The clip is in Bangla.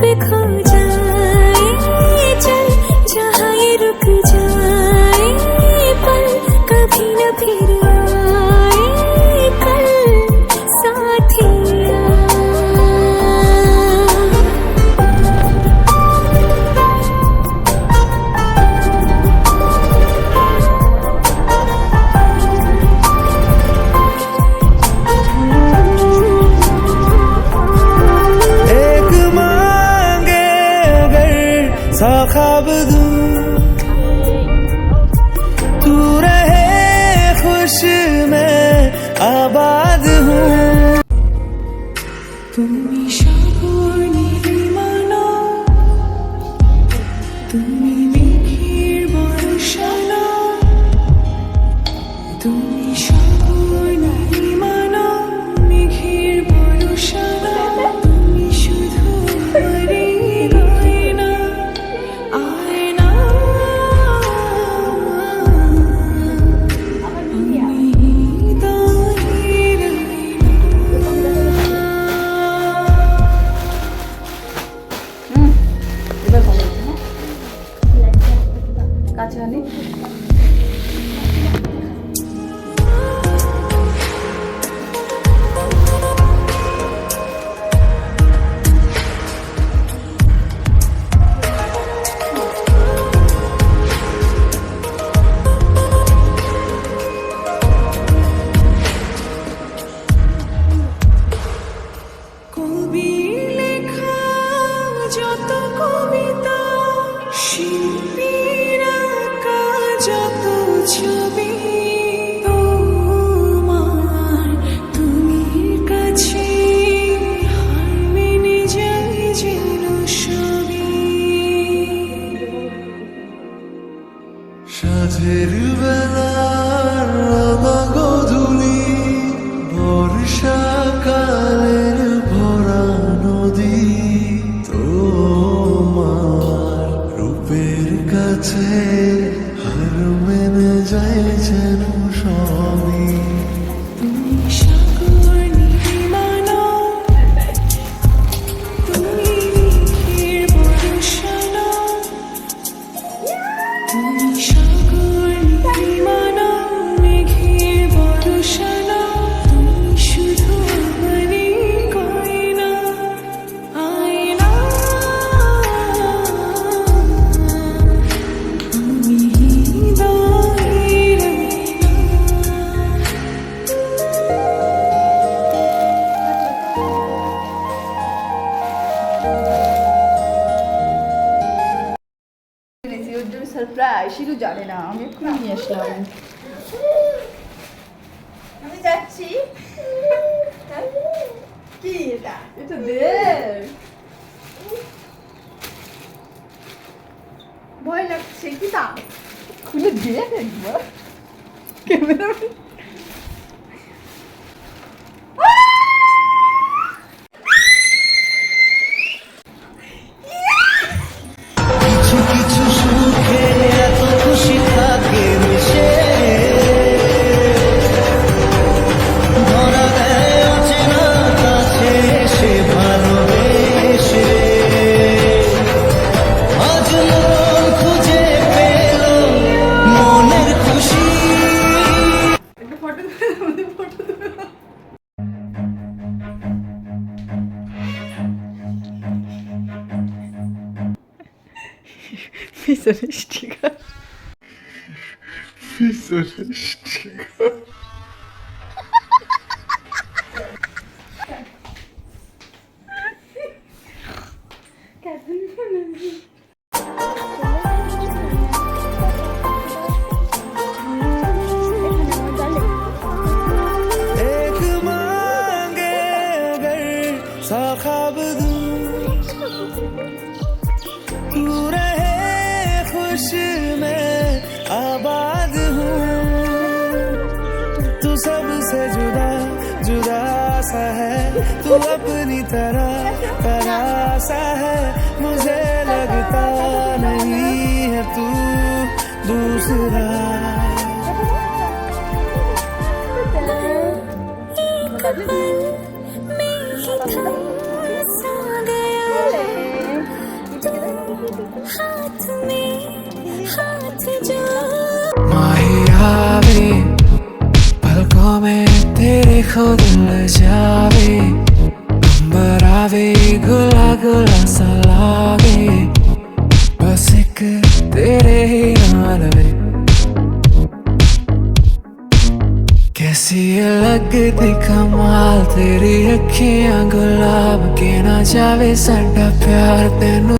पे खो जाए, चल जहाँ ये रुक जाए, पल कभी न फिर आए, कल साथिया। सा ख्वाब दूं तू रहे खुश मैं आबाद हूँ। তুমি সাগর নীলিমানা, তুমি মেঘের বর্ষানা, তুমি সাগর নীলিমানা, মেঘের বর্ষানা, তুমি শুধু আমারই গয়না, আয়না। আমি দাঁড়িয়ে এবার ভালো হচ্ছে না কাছে আনি কবি লেখা যত কবিতা, শিল্পীর আঁকা যত ছবি, তোমার তুমির কাছে হার মেনে যায় যেন সবই। সাঁঝের বেলার রাঙা গধূলি, বর্ষাকালের ভরা নদী, তোমার রূপের কাছে হার মেনে যায় যেন সবই। তুমি সাগর নীলিমানা, তুমি মেঘের বর্ষানা, তুমি সাগর নীলিমানা, মেঘের বর্ষানা, তুমি শুধু আমারই গয়না, আয়না। আমি দাঁড়িয়ে ওর জন্য সারপ্রাইজ শুধু জানে না আমি এক্ষুনি নিয়ে আসলাম আমি যাচ্ছি কি এটা এটা দে ভয় লাগছে কি তা খুলে দিয়ে দেখবো camera Wie so ein Sticker. Wie so ein Sticker. एक मांगे अगर सा ख्वाब दूं तू रहे खुश मैं आबाद हूँ। तू सबसे जुदा जुदा सा है, तू अपनी तरह तरह सा है, मुझे लगता नहीं है तू दूसरा। एक पल में ही था सा गया, देखो दिल जावे अंबर आवे गुला गुला सा लागे बस एक तेरे ही नाल वे कैसी लगदी कमाल तेरी अखियां गुलाब के ना जावे साडा प्यार तेनू